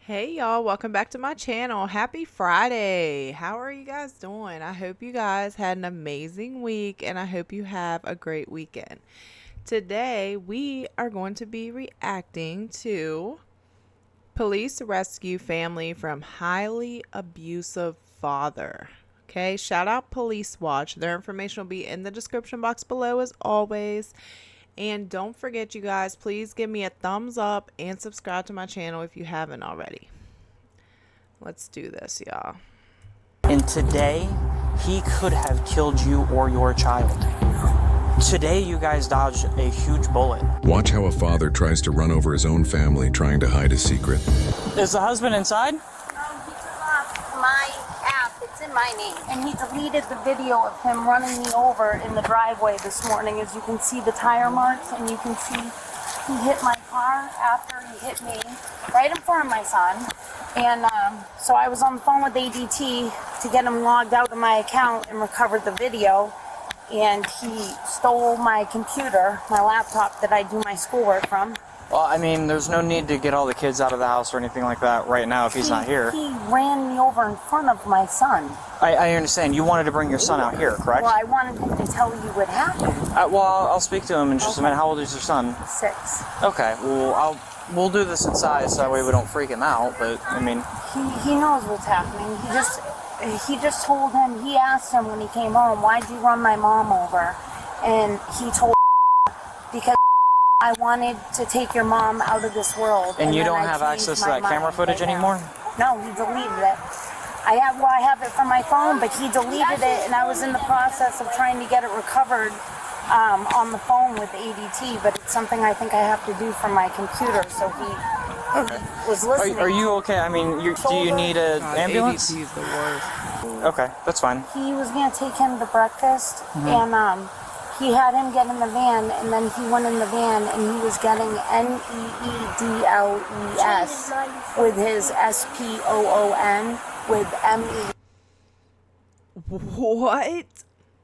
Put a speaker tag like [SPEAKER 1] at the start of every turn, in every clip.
[SPEAKER 1] Hey y'all, welcome back to my channel. Happy Friday. How are you guys doing? I hope you guys had an amazing week and I hope you have a great weekend. Today we are going to be reacting to police rescue family from highly abusive father. Okay, shout out Police Watch. Their information will be in the description box below as always. And don't forget, you guys, please give me a thumbs up and subscribe to my channel if you haven't already. Let's do this, y'all.
[SPEAKER 2] And today, he could have killed you or your child. Today, you guys dodged a huge bullet.
[SPEAKER 3] Watch how a father tries to run over his own family trying to hide a secret.
[SPEAKER 2] Is the husband inside?
[SPEAKER 4] No, he took off my app. It's in my name. And he deleted the video of him running me over in the driveway this morning. As you can see the tire marks, and you can see he hit my car after he hit me right in front of my son. And so I was on the phone with ADT to get him logged out of my account and recovered the video. And he stole my computer, my laptop that I do my schoolwork from.
[SPEAKER 2] Well, I mean, there's no need to get all the kids out of the house or anything like that right now if he's not here.
[SPEAKER 4] He ran me over in front of my son.
[SPEAKER 2] I understand. You wanted to bring your son out here, correct?
[SPEAKER 4] Well, I wanted him to tell you what happened.
[SPEAKER 2] Well, I'll speak to him in just a minute. How old is your son?
[SPEAKER 4] 6.
[SPEAKER 2] Okay, well, we'll do this inside so that way we don't freak him out, but, I mean...
[SPEAKER 4] He knows what's happening. He just told him, he asked him when he came home, why'd you run my mom over? And he told because I wanted to take your mom out of this world.
[SPEAKER 2] And you don't have access to that camera footage anymore?
[SPEAKER 4] No, he deleted it. I have it from my phone, but he deleted it, and I was in the process of trying to get it recovered on the phone with ADT, but it's something I think I have to do from my computer, so he was listening.
[SPEAKER 2] Are you okay? I mean, do you need an ambulance?
[SPEAKER 1] ADT is the worst.
[SPEAKER 2] Okay, that's fine.
[SPEAKER 4] He was going to take him to breakfast, and he had him get in the van, and then he went in the van, and he was getting NEEDLES with his SPOON with ME.
[SPEAKER 1] What?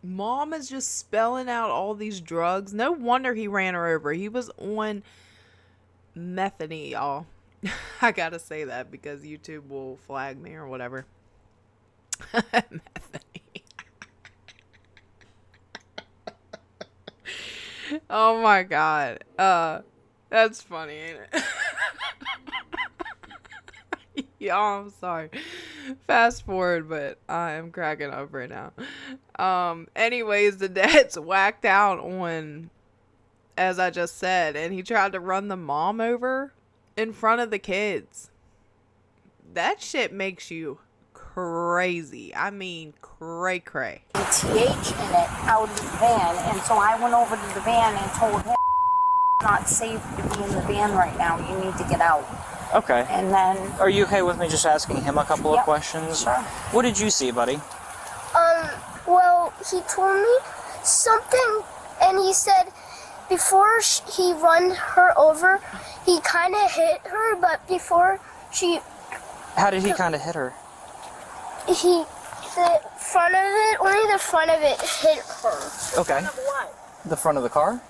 [SPEAKER 1] Mom is just spelling out all these drugs. No wonder he ran her over. He was on methany, y'all. I gotta say that because YouTube will flag me or whatever. Methany. Oh my god. That's funny, ain't it? Y'all, I'm sorry. Fast forward, but I am cracking up right now. Anyways, the dad's whacked out on, as I just said, and he tried to run the mom over in front of the kids. That shit makes you crazy. I mean, cray-cray.
[SPEAKER 4] TH in it out of the van, and so I went over to the van and told him it's not safe to be in the van right now. You need to get out.
[SPEAKER 2] Okay.
[SPEAKER 4] And then...
[SPEAKER 2] Are you okay with me just asking him a couple of questions?
[SPEAKER 4] Sure.
[SPEAKER 2] What did you see, buddy?
[SPEAKER 5] Well, he told me something, and he said before he run her over, he kind of hit her, but before she...
[SPEAKER 2] How did he kind of hit her?
[SPEAKER 5] The front of it, only the front of it hit her.
[SPEAKER 2] Okay.
[SPEAKER 4] Front of what?
[SPEAKER 2] The front of the car?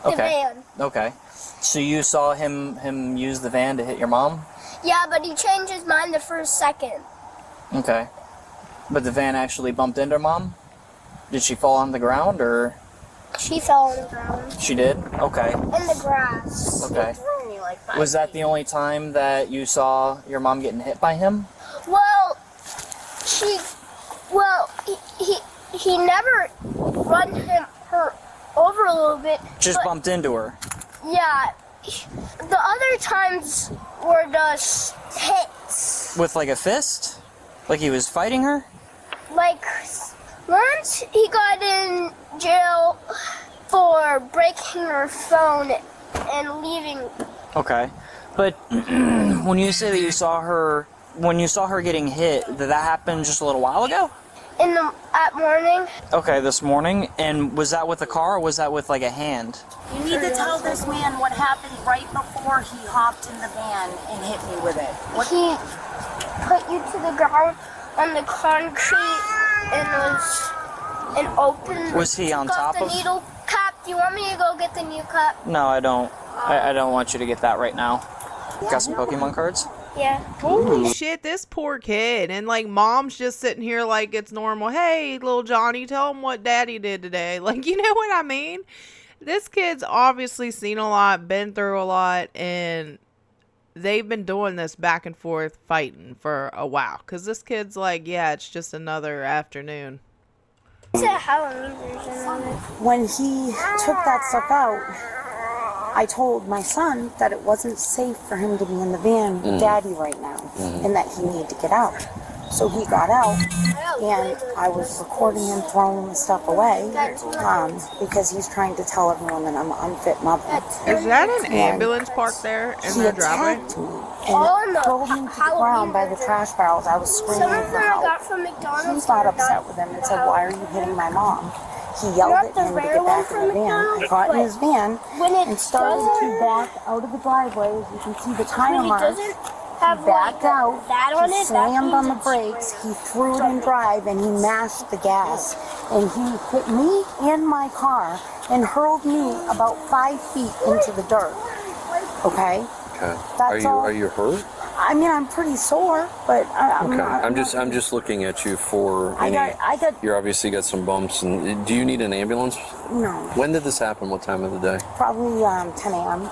[SPEAKER 5] The
[SPEAKER 2] Okay.
[SPEAKER 5] van.
[SPEAKER 2] Okay. So you saw him use the van to hit your mom?
[SPEAKER 5] Yeah, but he changed his mind the first second.
[SPEAKER 2] Okay. But the van actually bumped into mom? Did she fall on the ground, or?
[SPEAKER 5] She fell on the ground.
[SPEAKER 2] She did? Okay.
[SPEAKER 5] In the grass.
[SPEAKER 2] Okay.
[SPEAKER 4] Threw me like 5
[SPEAKER 2] Was that
[SPEAKER 4] feet.
[SPEAKER 2] the only time that you saw your mom getting hit by him?
[SPEAKER 5] Well, he never run her over a little bit.
[SPEAKER 2] Just
[SPEAKER 5] but-
[SPEAKER 2] bumped into her?
[SPEAKER 5] Yeah, the other times were just hits.
[SPEAKER 2] With like a fist? Like he was fighting her?
[SPEAKER 5] Like, once he got in jail for breaking her phone and leaving.
[SPEAKER 2] Okay. But when you say that you saw her, when you saw her getting hit, did that happen just a little while ago?
[SPEAKER 5] At morning.
[SPEAKER 2] Okay, this morning. And was that with a car or was that with like a hand?
[SPEAKER 4] You need to tell this man what happened right before he hopped in the van and hit me with it. What?
[SPEAKER 5] He put you to the ground on the concrete and was an open.
[SPEAKER 2] Was he on
[SPEAKER 5] took off
[SPEAKER 2] top of?
[SPEAKER 5] the needle cap? Do you want me to go get the new cap?
[SPEAKER 2] No, I don't. I don't want you to get that right now. Got some Pokemon cards?
[SPEAKER 5] Yeah.
[SPEAKER 1] Holy shit, this poor kid. And like mom's just sitting here like it's normal. Hey, little Johnny, tell him what daddy did today. Like, you know what I mean? This kid's obviously seen a lot, been through a lot, and they've been doing this back and forth fighting for a while. Because this kid's like, yeah, it's just another afternoon.
[SPEAKER 5] It's a Halloween version of it.
[SPEAKER 6] When he took that stuff out, I told my son that it wasn't safe for him to be in the van with Daddy right now, and that he needed to get out. So he got out, and I was recording him throwing the stuff away because he's trying to tell everyone that I'm an unfit mother.
[SPEAKER 1] Is that an ambulance parked there in
[SPEAKER 6] He
[SPEAKER 1] the driveway?
[SPEAKER 6] attacked me and threw me to the ground by the trash barrels. I was screaming
[SPEAKER 5] Some of
[SPEAKER 6] for
[SPEAKER 5] them I
[SPEAKER 6] help.
[SPEAKER 5] got from
[SPEAKER 6] He
[SPEAKER 5] McDonald's.
[SPEAKER 6] got upset with him and said, "Why are you hitting my mom?" He yelled
[SPEAKER 5] Not
[SPEAKER 6] at
[SPEAKER 5] the
[SPEAKER 6] him to
[SPEAKER 5] rare
[SPEAKER 6] get
[SPEAKER 5] one
[SPEAKER 6] back in
[SPEAKER 5] from
[SPEAKER 6] the van. I
[SPEAKER 5] McDonald's,
[SPEAKER 6] got in
[SPEAKER 5] but
[SPEAKER 6] his van
[SPEAKER 5] when it
[SPEAKER 6] and started to
[SPEAKER 5] doesn't-
[SPEAKER 6] back out of the driveway. As you can see the tire
[SPEAKER 5] When it
[SPEAKER 6] marks.
[SPEAKER 5] doesn't have
[SPEAKER 6] Backed
[SPEAKER 5] like
[SPEAKER 6] out,
[SPEAKER 5] that on
[SPEAKER 6] he
[SPEAKER 5] it, that
[SPEAKER 6] slammed on the
[SPEAKER 5] means
[SPEAKER 6] brakes, he threw it in drive, and he mashed the gas. And he hit me and my car and hurled me about 5 feet into the dirt. Okay?
[SPEAKER 7] Okay.
[SPEAKER 6] That's all.
[SPEAKER 7] Are you hurt?
[SPEAKER 6] I mean, I'm pretty sore, but I'm
[SPEAKER 7] Okay.
[SPEAKER 6] not.
[SPEAKER 7] I'm just looking at you for
[SPEAKER 6] I
[SPEAKER 7] any.
[SPEAKER 6] got,
[SPEAKER 7] You obviously got some bumps, and do you need an ambulance?
[SPEAKER 6] no,
[SPEAKER 7] When did this happen? What time of the day?
[SPEAKER 6] probably 10 a.m.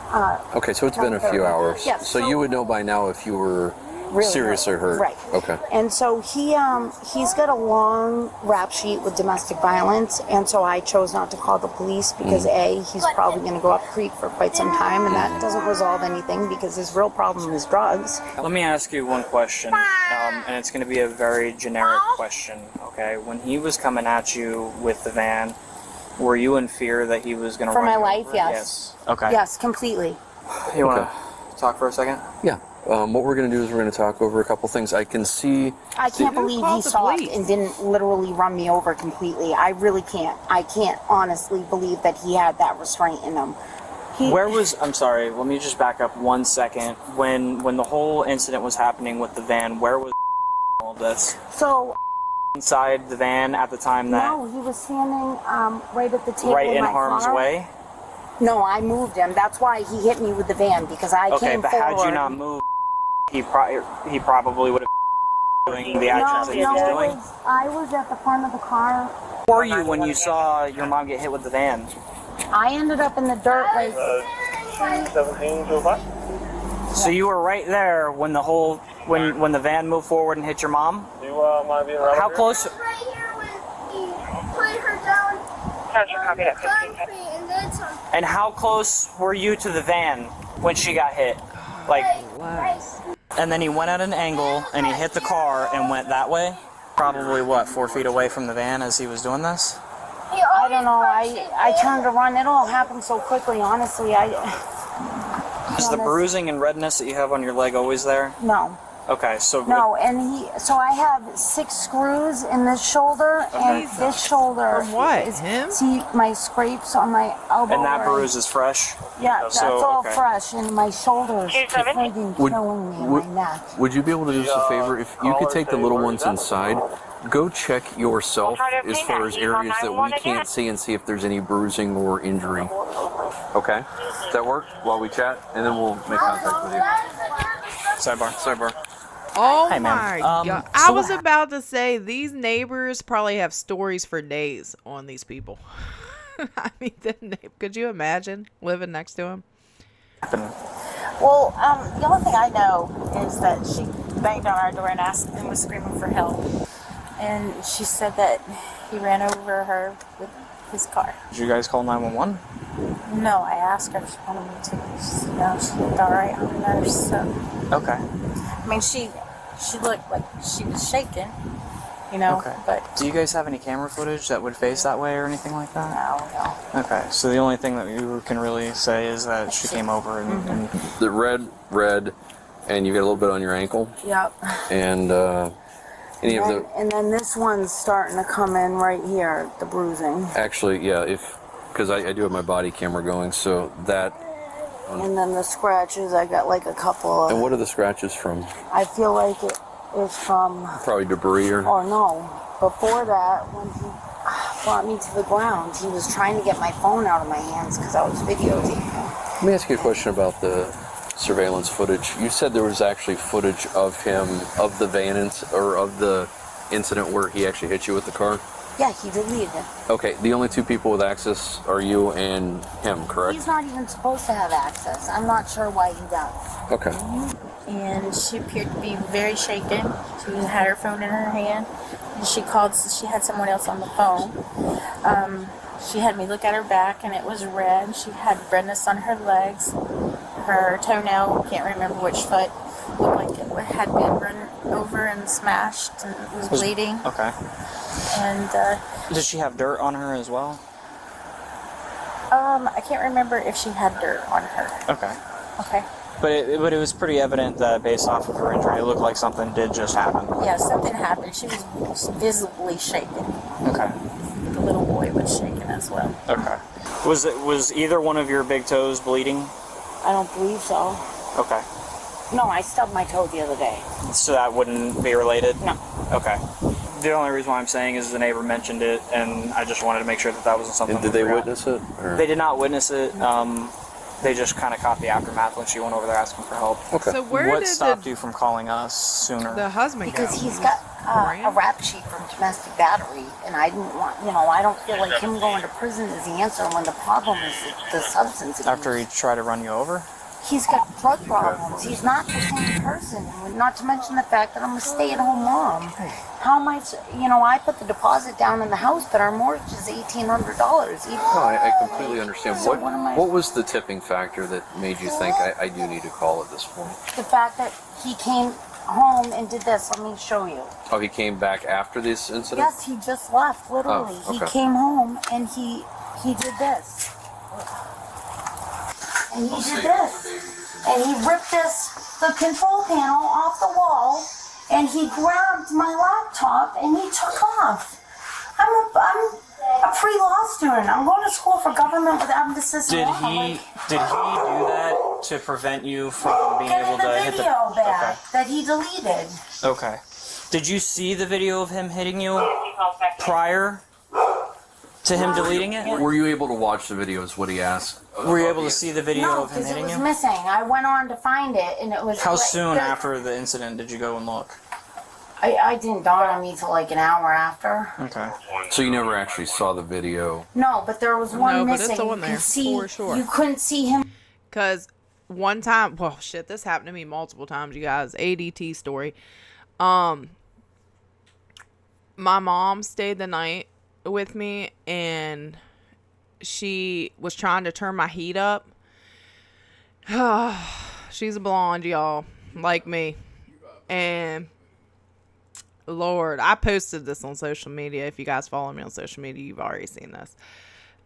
[SPEAKER 7] Okay, so it's been a few
[SPEAKER 6] 9:30.
[SPEAKER 7] hours.
[SPEAKER 6] Yeah,
[SPEAKER 7] so
[SPEAKER 6] so-
[SPEAKER 7] you would know by now if you were
[SPEAKER 6] Really
[SPEAKER 7] seriously hurt.
[SPEAKER 6] Right.
[SPEAKER 7] Okay.
[SPEAKER 6] And so he's got a long rap sheet with domestic violence, and so I chose not to call the police because he's probably going to go up creek for quite some time, and that doesn't resolve anything because his real problem is drugs.
[SPEAKER 2] Let me ask you one question, and it's going to be a very generic question, okay? When he was coming at you with the van, were you in fear that he was going to
[SPEAKER 6] For
[SPEAKER 2] run
[SPEAKER 6] my
[SPEAKER 2] you
[SPEAKER 6] life,
[SPEAKER 2] over?
[SPEAKER 6] yes.
[SPEAKER 2] Okay.
[SPEAKER 6] Yes, completely.
[SPEAKER 2] You want to talk for a second?
[SPEAKER 7] Yeah. What we're going to do is we're going to talk over a couple things. I can see.
[SPEAKER 6] I can't believe
[SPEAKER 1] call
[SPEAKER 6] he
[SPEAKER 1] the
[SPEAKER 6] stopped
[SPEAKER 1] police?
[SPEAKER 6] and didn't literally run me over completely. I really can't. I can't honestly believe that he had that restraint in him.
[SPEAKER 2] I'm sorry, let me just back up 1 second. When the whole incident was happening with the van, where was all of this?
[SPEAKER 6] So,
[SPEAKER 2] Inside the van at the time that,
[SPEAKER 6] no, he was standing right at the table
[SPEAKER 2] right in
[SPEAKER 6] my
[SPEAKER 2] harm's
[SPEAKER 6] car.
[SPEAKER 2] way?
[SPEAKER 6] No, I moved him. That's why he hit me with the van, because I
[SPEAKER 2] Okay,
[SPEAKER 6] came
[SPEAKER 2] but
[SPEAKER 6] forward.
[SPEAKER 2] had you not moved, he probably would have doing the actions that he was doing.
[SPEAKER 6] I was at the front of the car.
[SPEAKER 2] Where were you when you saw your mom get hit with the van?
[SPEAKER 6] I ended up in the dirt like
[SPEAKER 8] 1725.
[SPEAKER 2] So you were right there when when the van moved forward and hit your mom?
[SPEAKER 8] Do you mind being around
[SPEAKER 2] How
[SPEAKER 8] here?
[SPEAKER 2] close?
[SPEAKER 5] Right here when he put her down. Concrete and then some.
[SPEAKER 2] And how close were you to the van when she got hit? Like, and then he went at an angle and he hit the car and went that way? Probably what, 4 feet away from the van as he was doing this?
[SPEAKER 6] I don't know. I turned to run. It all happened so quickly. Honestly,
[SPEAKER 2] Is the bruising and redness that you have on your leg always there?
[SPEAKER 6] no.
[SPEAKER 2] Okay, so
[SPEAKER 6] No, and so I have 6 screws in this shoulder, and this shoulder.
[SPEAKER 1] From what?
[SPEAKER 6] Is,
[SPEAKER 1] Him?
[SPEAKER 6] See my scrapes on my elbow.
[SPEAKER 2] and that
[SPEAKER 6] right?
[SPEAKER 2] bruise is fresh?
[SPEAKER 6] Yeah, that's
[SPEAKER 2] So,
[SPEAKER 6] all
[SPEAKER 2] okay.
[SPEAKER 6] fresh, and my shoulders freaking
[SPEAKER 7] Would-
[SPEAKER 6] killing me in
[SPEAKER 7] would-
[SPEAKER 6] my neck.
[SPEAKER 7] Would you be able to do us a favor? If you could take the little ones inside, go check yourself as far as areas that we can't see and see if there's any bruising or injury. Okay? Does that work while we chat? And then we'll make contact with you. Sidebar.
[SPEAKER 1] Oh
[SPEAKER 2] Hi, ma'am.
[SPEAKER 1] my god.
[SPEAKER 2] So
[SPEAKER 1] I was
[SPEAKER 2] what
[SPEAKER 1] about to say these neighbors probably have stories for days on these people. I mean, could you imagine living next to him?
[SPEAKER 9] Well, the only thing I know is that she banged on our door and asked and was screaming for help. And she said that he ran over her with his car.
[SPEAKER 2] Did you guys call 911?
[SPEAKER 9] No, I asked her if she wanted me to. She looked all right. I'm a nurse, so.
[SPEAKER 2] Okay.
[SPEAKER 9] I mean, she looked like she was shaking,
[SPEAKER 2] Okay.
[SPEAKER 9] but
[SPEAKER 2] Do you guys have any camera footage that would face that way or anything like that?
[SPEAKER 9] no.
[SPEAKER 2] Okay, so the only thing that you can really say is that she came over and
[SPEAKER 7] The red, and you get a little bit on your ankle,
[SPEAKER 6] Yep.
[SPEAKER 7] and any of the.
[SPEAKER 6] And then this one's starting to come in right here, the bruising.
[SPEAKER 7] Actually, yeah, because I do have my body camera going, so that.
[SPEAKER 6] And then the scratches, I got like a couple
[SPEAKER 7] And
[SPEAKER 6] of,
[SPEAKER 7] what are the scratches from?
[SPEAKER 6] I feel like it is from,
[SPEAKER 7] Probably debris or.
[SPEAKER 6] or no, before that, when he brought me to the ground, he was trying to get my phone out of my hands because I was videotaping.
[SPEAKER 7] Let me ask you a question about surveillance footage. You said there was actually footage of him, of the van, or of the incident where he actually hit you with the car?
[SPEAKER 6] Yeah, he deleted it.
[SPEAKER 7] Okay, the only two people with access are you and him, correct?
[SPEAKER 6] He's not even supposed to have access. I'm not sure why he does.
[SPEAKER 7] Okay.
[SPEAKER 9] And she appeared to be very shaken. She had her phone in her hand, and she called. She had someone else on the phone. She had me look at her back, and it was red. She had redness on her legs. Her toenail, can't remember which foot, looked like it had been run over and smashed, and it was bleeding.
[SPEAKER 2] Okay.
[SPEAKER 9] And
[SPEAKER 2] Did she have dirt on her as well?
[SPEAKER 9] I can't remember if she had dirt on her.
[SPEAKER 2] Okay.
[SPEAKER 9] Okay.
[SPEAKER 2] But it was pretty evident that based off of her injury, it looked like something did just happen.
[SPEAKER 9] Yeah, something happened. She was visibly shaken.
[SPEAKER 2] Okay.
[SPEAKER 9] The little boy was shaken as well.
[SPEAKER 2] Okay. Was either one of your big toes bleeding?
[SPEAKER 6] I don't believe so.
[SPEAKER 2] Okay.
[SPEAKER 6] No, I stubbed my toe the other day.
[SPEAKER 2] So that wouldn't be related?
[SPEAKER 6] No.
[SPEAKER 2] Okay. The only reason why I'm saying is the neighbor mentioned it, and I just wanted to make sure that wasn't something.
[SPEAKER 7] And did they witness it? Or?
[SPEAKER 2] They did not witness it. They just kind of caught the aftermath when she went over there asking for help.
[SPEAKER 7] Okay.
[SPEAKER 1] So where
[SPEAKER 2] What
[SPEAKER 1] did
[SPEAKER 2] stopped you from calling us sooner?
[SPEAKER 1] the husband
[SPEAKER 6] Because
[SPEAKER 1] go?
[SPEAKER 6] he's got a rap sheet from domestic battery, and I didn't want, I don't feel like him going to prison is the answer when the problem is the substance abuse.
[SPEAKER 2] After he tried to run you over?
[SPEAKER 6] He's got drug problems. He's not the same person. Not to mention the fact that I'm a stay-at-home mom. How am I, I put the deposit down in the house, but our mortgage is $1,800.
[SPEAKER 7] No, I completely understand.
[SPEAKER 6] So what am I-
[SPEAKER 7] What was the tipping factor that made you think I do need to call at this point?
[SPEAKER 6] The fact that he came home and did this. Let me show you.
[SPEAKER 7] Oh, he came back after this incident?
[SPEAKER 6] Yes, he just left, literally.
[SPEAKER 7] Oh, okay.
[SPEAKER 6] He came home and he did this. And he did this. And he ripped the control panel off the wall, and he grabbed my laptop and he took off. I'm a pre-law student. I'm going to school for government with emphasis in
[SPEAKER 2] Did
[SPEAKER 6] law.
[SPEAKER 2] he do that to prevent you from being able to
[SPEAKER 6] Getting
[SPEAKER 2] hit
[SPEAKER 6] the
[SPEAKER 2] the
[SPEAKER 6] video back that he deleted.
[SPEAKER 2] Okay. Did you see the video of him hitting you prior to him deleting it?
[SPEAKER 7] Were you able to watch the video is what he asked?
[SPEAKER 2] Were you able to see the video
[SPEAKER 6] No,
[SPEAKER 2] of him
[SPEAKER 6] because it
[SPEAKER 2] hitting
[SPEAKER 6] was
[SPEAKER 2] you?
[SPEAKER 6] missing. I went on to find it, and it was.
[SPEAKER 2] How soon after the incident did you go and look?
[SPEAKER 6] I didn't dawn on me till like an hour after.
[SPEAKER 2] Okay.
[SPEAKER 7] So you never actually saw the video?
[SPEAKER 6] No, but there was one
[SPEAKER 1] No, but
[SPEAKER 6] missing.
[SPEAKER 1] it's on
[SPEAKER 6] You
[SPEAKER 1] there,
[SPEAKER 6] could see,
[SPEAKER 1] for sure.
[SPEAKER 6] You couldn't see him.
[SPEAKER 1] Because one time, well, shit, this happened to me multiple times, you guys. ADT story. My mom stayed the night with me, and she was trying to turn my heat up. She's a blonde, y'all, like me. And Lord, I posted this on social media. If you guys follow me on social media, you've already seen this.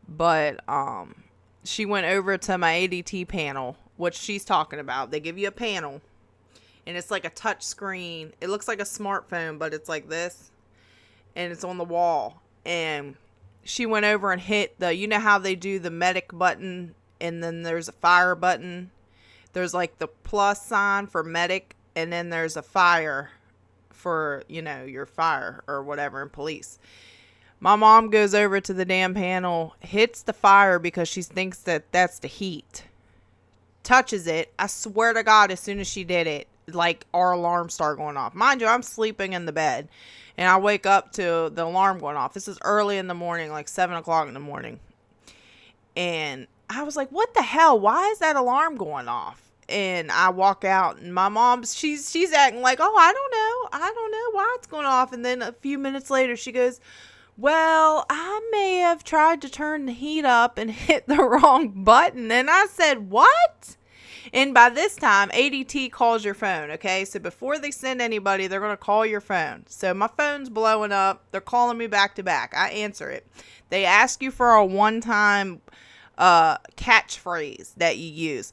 [SPEAKER 1] But she went over to my ADT panel, which she's talking about. They give you a panel, and it's like a touch screen. It looks like a smartphone, but it's like this, and it's on the wall. And she went over and hit you know how they do the medic button, and then there's a fire button. There's like the plus sign for medic, and then there's a fire for, your fire or whatever in police. My mom goes over to the damn panel, hits the fire because she thinks that that's the heat. Touches it. I swear to God, as soon as she did it, like our alarm started going off. Mind you, I'm sleeping in the bed, and I wake up to the alarm going off. This is early in the morning, like 7 o'clock in the morning. And I was like, what the hell? Why is that alarm going off? And I walk out, and my mom, she's acting like, oh, I don't know why it's going off. And then a few minutes later, she goes, well, I may have tried to turn the heat up and hit the wrong button. And I said, what? And by this time, ADT calls your phone, okay? So before they send anybody, they're going to call your phone. So my phone's blowing up. They're calling me back to back. I answer it. They ask you for a one-time catchphrase that you use.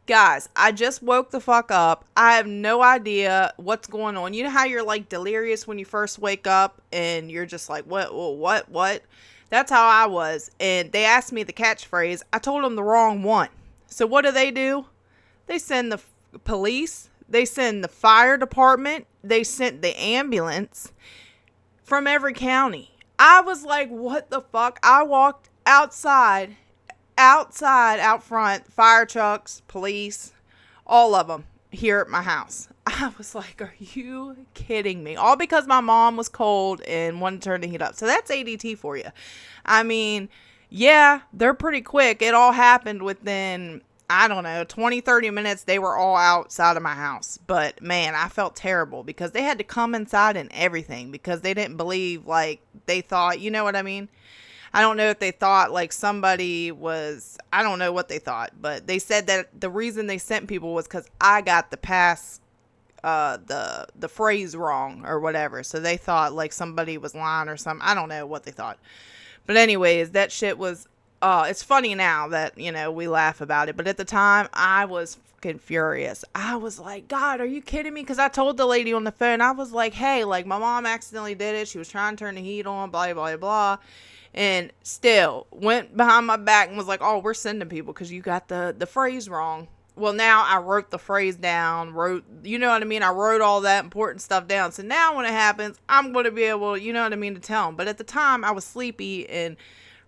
[SPEAKER 1] Guys, I just woke the fuck up. I have no idea what's going on. You know how you're like delirious when you first wake up and you're just like, what? That's how I was. And they asked me the catchphrase. I told them the wrong one. So what do? They send the police. They send the fire department. They sent the ambulance from every county. I was like, what the fuck? I walked outside, out front, fire trucks, police, All of them here at my house. I was like, are you kidding me? All because my mom was cold and wanted to turn the heat up. So that's ADT for you. I mean, yeah, they're pretty quick. It all happened within, I don't know, 20, 30 minutes. They were all outside of my house. But man, I felt terrible because they had to come inside and everything because they didn't believe, like, they thought, you know what I mean? I don't know if they thought like somebody was, I don't know what they thought, but they said that the reason they sent people was because I got the pass, the phrase wrong or whatever. So they thought like somebody was lying or something. I don't know what they thought. But anyways, that shit was, it's funny now that, you know, we laugh about it. But at the time, I was fucking furious. I was like, God, are you kidding me? Because I told the lady on the phone, I was like, hey, like my mom accidentally did it. She was trying to turn the heat on, blah, blah, blah. And still went behind my back and was like, oh, we're sending people because you got the phrase wrong. Well, now I wrote the phrase down, you know what I mean? I wrote all that important stuff down. So now when it happens, I'm going to be able, you know what I mean, to tell them. But at the time, I was sleepy and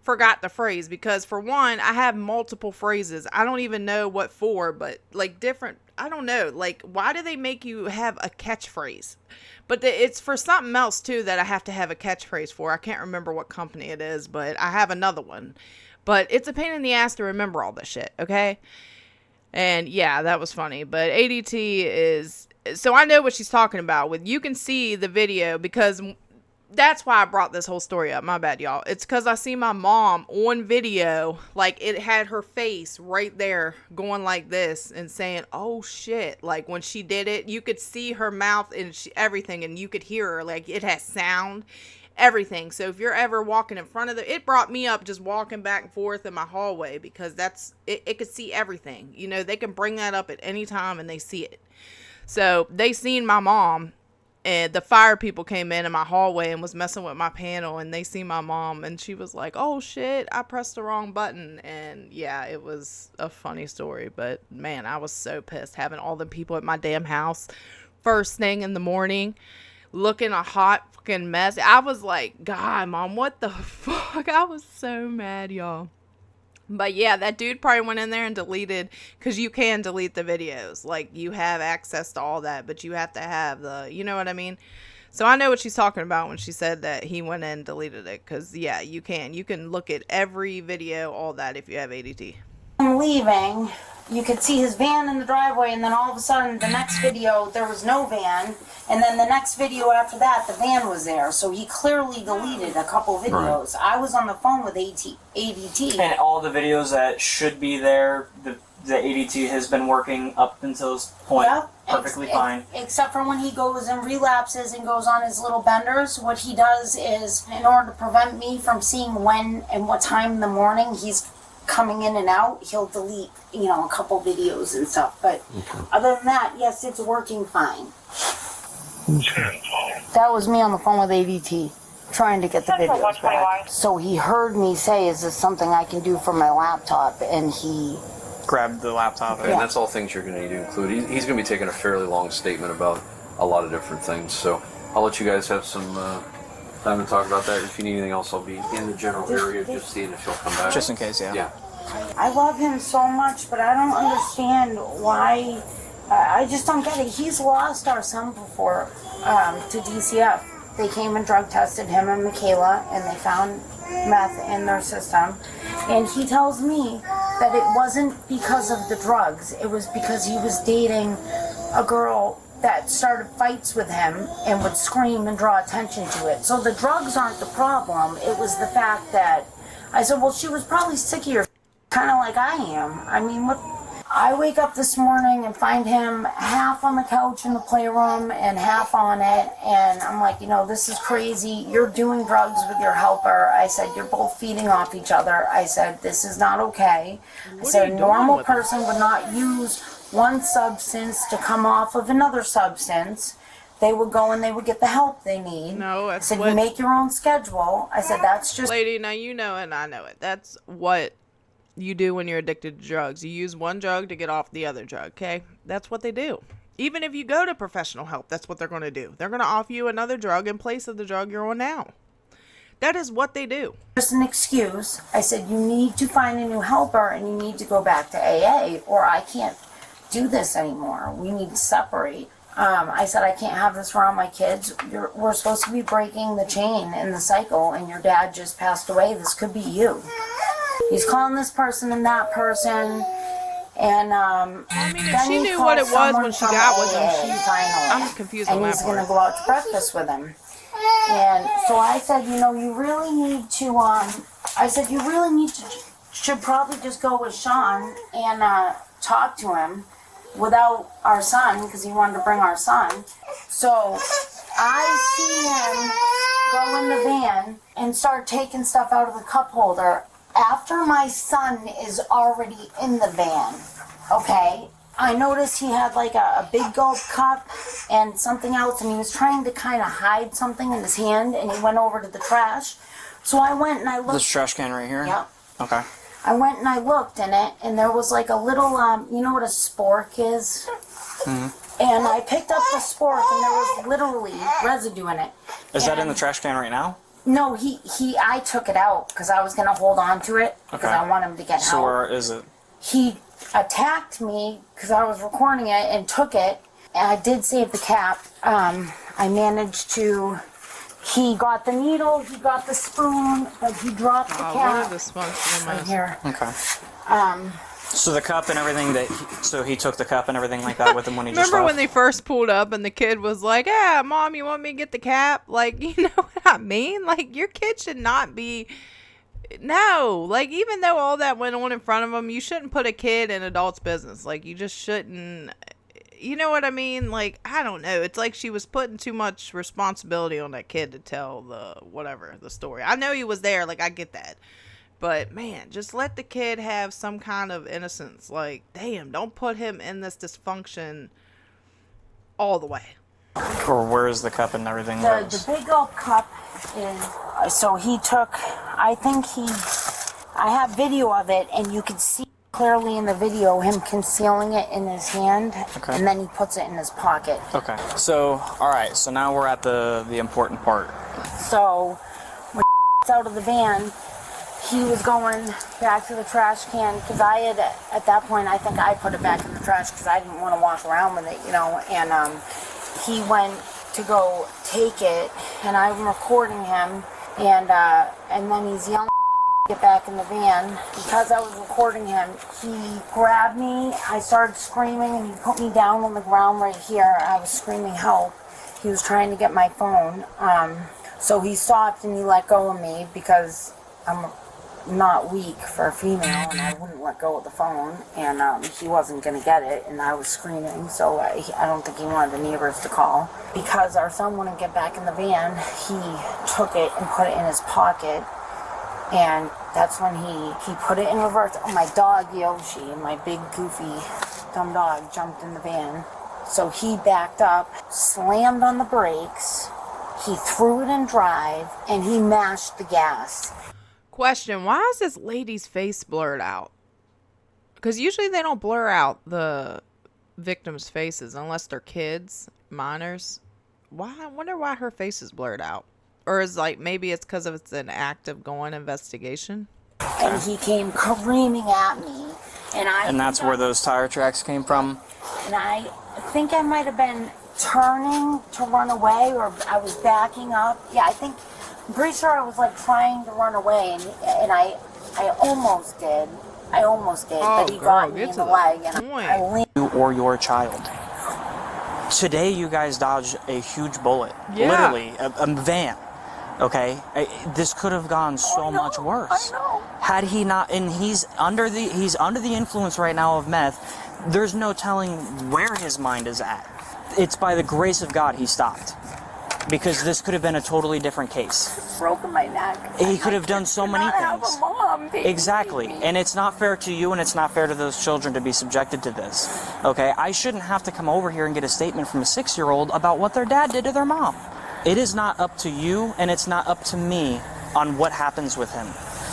[SPEAKER 1] forgot the phrase because, for one, I have multiple phrases. I don't even know what for, but like different, I don't know. Like, why do they make you have a catchphrase? But it's for something else, too, that I have to have a catchphrase for. I can't remember what company it is, but I have another one. But it's a pain in the ass to remember all this shit, okay? And, yeah, that was funny. But ADT is... So I know what she's talking about. You can see the video because... That's why I brought this whole story up. My bad, y'all. It's because I see my mom on video, like it had her face right there going like this and saying, oh shit. Like when she did it, you could see her mouth and everything, and you could hear her. Like it has sound, everything. So if you're ever walking in front of it brought me up just walking back and forth in my hallway because it could see everything. You know, they can bring that up at any time and they see it. So they seen my mom. And the fire people came in my hallway and was messing with my panel, and they see my mom, and she was like, oh shit, I pressed the wrong button. And yeah, it was a funny story, but man, I was so pissed having all the people at my damn house first thing in the morning looking a hot fucking mess. I was like, God, Mom, what the fuck? I was so mad, y'all. But yeah, that dude probably went in there and deleted, because you can delete the videos. Like, you have access to all that, but you have to have you know what I mean? So I know what she's talking about when she said that he went in and deleted it, because yeah, you can. You can look at every video, all that, if you have ADT.
[SPEAKER 6] I'm leaving, you could see his van in the driveway, and then all of a sudden, the next video, there was no van, and then the next video after that, the van was there, so he clearly deleted a couple videos. Right. I was on the phone with ADT.
[SPEAKER 2] And all the videos that should be there, the ADT has been working up until this point perfectly fine.
[SPEAKER 6] Except for when he goes and relapses and goes on his little benders, what he does is, in order to prevent me from seeing when and what time in the morning he's coming in and out, he'll delete, you know, a couple videos and stuff. But other than that, yes, it's working fine. That was me on the phone with ADT, trying to get the videos back. So he heard me say, is this something I can do for my laptop? And he
[SPEAKER 2] grabbed the laptop.
[SPEAKER 7] And that's all things you're going to need to include. He's going to be taking a fairly long statement about a lot of different things. So I'll let you guys have some time to talk about that. If you need anything else, I'll be in the general area just seeing if she'll come back.
[SPEAKER 2] Just in case, yeah.
[SPEAKER 6] I love him so much, but I don't understand why. I just don't get it. He's lost our son before to DCF. They came and drug tested him and Michaela, and they found meth in their system. And he tells me that it wasn't because of the drugs. It was because he was dating a girl that started fights with him and would scream and draw attention to it. So the drugs aren't the problem. It was the fact that I said, well, she was probably sick of your kind of like I am. I mean, what? I wake up this morning and find him half on the couch in the playroom and half on it. And I'm like, you know, this is crazy. You're doing drugs with your helper. I said, you're both feeding off each other. I said, this is not okay. I said, a normal person would not use one substance to come off of another substance. They would go and they would get the help they need.
[SPEAKER 1] No, that's
[SPEAKER 6] I said, you make your own schedule. I said, that's just...
[SPEAKER 1] Lady, now you know it and I know it. That's what you do when you're addicted to drugs. You use one drug to get off the other drug, okay? That's what they do. Even if you go to professional help, that's what they're going to do. They're going to offer you another drug in place of the drug you're on now. That is what they do.
[SPEAKER 6] Just an excuse. I said, you need to find a new helper and you need to go back to AA, or I can't do this anymore. We need to separate. I said, I can't have this around my kids. We're supposed to be breaking the chain and the cycle, and your dad just passed away. This could be you. He's calling this person and that person. And
[SPEAKER 1] I mean, if she knew what it was when she got with him, I'm confused on that part.
[SPEAKER 6] And he's going to go out to breakfast with him. And so I said, you know, you really need to, should probably just go with Sean and talk to him without our son, because he wanted to bring our son. So I see him go in the van and start taking stuff out of the cup holder after my son is already in the van, okay? I noticed he had like a big gulp cup and something else, and he was trying to kind of hide something in his hand, and he went over to the trash. So I went and I looked.
[SPEAKER 2] This trash can right here?
[SPEAKER 6] Yeah.
[SPEAKER 2] Okay.
[SPEAKER 6] I went and I looked in it, and there was like a little, you know what a spork is? Mm-hmm. And I picked up the spork, and there was literally residue in it.
[SPEAKER 2] Is that in the trash can right now?
[SPEAKER 6] No, I took it out because I was going to hold on to it because I want him to get
[SPEAKER 2] So
[SPEAKER 6] help.
[SPEAKER 2] where is it?
[SPEAKER 6] He attacked me because I was recording it and took it, and I did save the cap. I managed to. He got the needle, he got the spoon, but he dropped the cap.
[SPEAKER 1] What are the spoons
[SPEAKER 6] right here.
[SPEAKER 2] Okay. So the cup and everything so he took the cup and everything like that with him when he just
[SPEAKER 1] Remember
[SPEAKER 2] left?
[SPEAKER 1] when they first pulled up and the kid was like, "Yeah, Mom, you want me to get the cap?" Like, you know what I mean? Like, your kid should not be. No, like, even though all that went on in front of him, you shouldn't put a kid in adults' business. Like, you just shouldn't. You know what I mean? Like, I don't know. It's like she was putting too much responsibility on that kid to tell the story. I know he was there. Like, I get that. But, man, just let the kid have some kind of innocence. Like, damn, don't put him in this dysfunction all the way.
[SPEAKER 2] Or where is the cup and everything?
[SPEAKER 6] The big old cup is, so he took, I have video of it, and you can see clearly in the video him concealing it in his hand, and then he puts it in his pocket.
[SPEAKER 2] Okay. So, all right. So now we're at the important part.
[SPEAKER 6] So when out of the van, he was going back to the trash can because I had, at that point, I think I put it back in the trash because I didn't want to walk around with it, you know. And he went to go take it, and I'm recording him, and then he's yelling. Get back in the van. Because I was recording him, he grabbed me, I started screaming, and he put me down on the ground right here. I was screaming help. He was trying to get my phone. So he stopped and he let go of me because I'm not weak for a female, and I wouldn't let go of the phone, and he wasn't going to get it, and I was screaming, so I don't think he wanted the neighbors to call. Because our son wouldn't get back in the van, he took it and put it in his pocket. And that's when he put it in reverse. Oh, my dog, Yoshi, my big, goofy, dumb dog, jumped in the van. So he backed up, slammed on the brakes, he threw it in drive, and he mashed the gas.
[SPEAKER 1] Question, why is this lady's face blurred out? Because usually they don't blur out the victims' faces unless they're kids, minors. Why? I wonder why her face is blurred out. Or is like maybe it's because it's an active going investigation.
[SPEAKER 6] And he came careening at me,
[SPEAKER 2] and that's where those tire tracks came from.
[SPEAKER 6] And I think I might have been turning to run away, or I was backing up. Yeah, I'm pretty sure I was like trying to run away, and I almost did. But he got me in the leg, and I leaned.
[SPEAKER 2] You or your child. Today, you guys dodged a huge bullet.
[SPEAKER 1] Yeah.
[SPEAKER 2] Literally, a van. Okay, this could have gone so much worse.
[SPEAKER 6] I know.
[SPEAKER 2] Had he not, and he's under the influence right now of meth. There's no telling where his mind is at. It's by the grace of God he stopped, because this could have been a totally different case.
[SPEAKER 6] Broken my neck.
[SPEAKER 2] He could have done so many things.
[SPEAKER 6] Have a mom,
[SPEAKER 2] Exactly, and it's not fair to you, and it's not fair to those children to be subjected to this. Okay, I shouldn't have to come over here and get a statement from a 6-year-old about what their dad did to their mom. It is not up to you, and it's not up to me on what happens with him.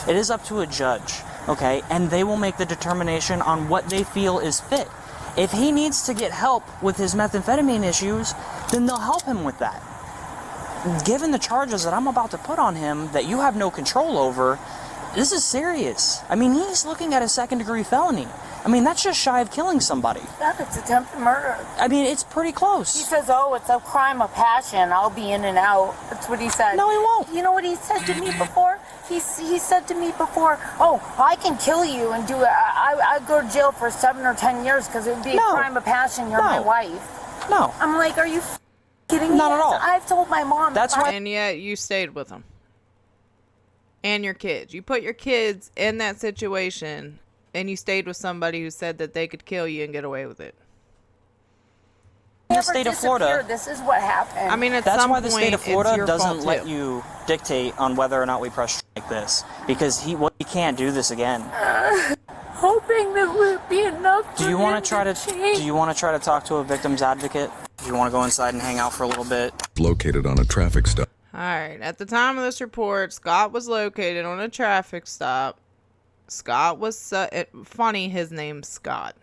[SPEAKER 2] It is up to a judge, okay? And they will make the determination on what they feel is fit. If he needs to get help with his methamphetamine issues, then they'll help him with that. Given the charges that I'm about to put on him that you have no control over, This is serious. I mean, he's looking at a second-degree felony. I mean, that's just shy of killing somebody.
[SPEAKER 4] That it's attempted murder.
[SPEAKER 2] I mean, it's pretty
[SPEAKER 4] He
[SPEAKER 2] close.
[SPEAKER 4] says, oh, it's a crime of passion. I'll be in and out. That's what he said.
[SPEAKER 2] No, he won't.
[SPEAKER 4] You know what he said to me before? He said to me before, oh, I can kill you and do it. I'd go to jail for 7 or 10 years because it would be a crime of passion. You're my wife.
[SPEAKER 2] No.
[SPEAKER 4] I'm like, are you kidding me?
[SPEAKER 2] Not at all.
[SPEAKER 4] I've told my mom.
[SPEAKER 2] That's why.
[SPEAKER 1] And yet you stayed with him. And your kids. You put your kids in that situation and you stayed with somebody who said that they could kill you and get away with it.
[SPEAKER 2] In the state of Florida,
[SPEAKER 4] this is what happened.
[SPEAKER 1] I mean, at
[SPEAKER 2] that's
[SPEAKER 1] some
[SPEAKER 2] why the
[SPEAKER 1] point,
[SPEAKER 2] state of
[SPEAKER 1] it's
[SPEAKER 2] Florida
[SPEAKER 1] your
[SPEAKER 2] doesn't
[SPEAKER 1] fault,
[SPEAKER 2] let
[SPEAKER 1] too.
[SPEAKER 2] you dictate on whether or not we press like this, because he can't do this again.
[SPEAKER 4] hoping that would be enough.
[SPEAKER 2] Do you want to try to talk to a victim's advocate? Do you want to go inside and hang out for a little bit?
[SPEAKER 3] Located on a traffic stop.
[SPEAKER 1] All right. At the time of this report, Scott was located on a traffic stop. Scott was funny. His name's Scott.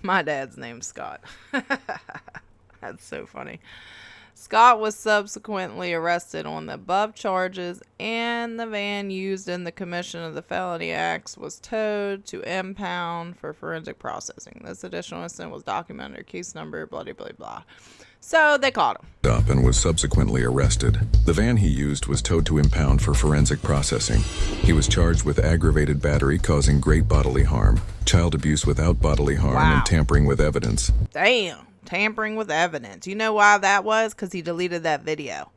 [SPEAKER 1] My dad's name's Scott. That's so funny. Scott was subsequently arrested on the above charges, and the van used in the commission of the felony acts was towed to impound for forensic processing. This additional incident was documented under case number blah, blah, blah, blah. So they caught him.
[SPEAKER 3] Up and was subsequently arrested. The van he used was towed to impound for forensic processing. He was charged with aggravated battery causing great bodily harm, child abuse without bodily harm,
[SPEAKER 1] Wow.
[SPEAKER 3] and tampering with evidence.
[SPEAKER 1] Damn. Tampering with evidence. You know why that was? Because he deleted that video.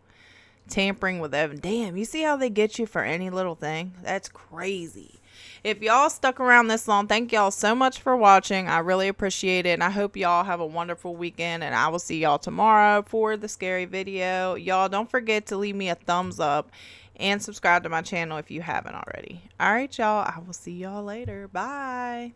[SPEAKER 1] Tampering with evidence. Damn, you see how they get you for any little thing? That's crazy. If y'all stuck around this long, thank y'all so much for watching. I really appreciate it. And I hope y'all have a wonderful weekend. And I will see y'all tomorrow for the scary video. Y'all don't forget to leave me a thumbs up and subscribe to my channel if you haven't already. All right, y'all. I will see y'all later. Bye.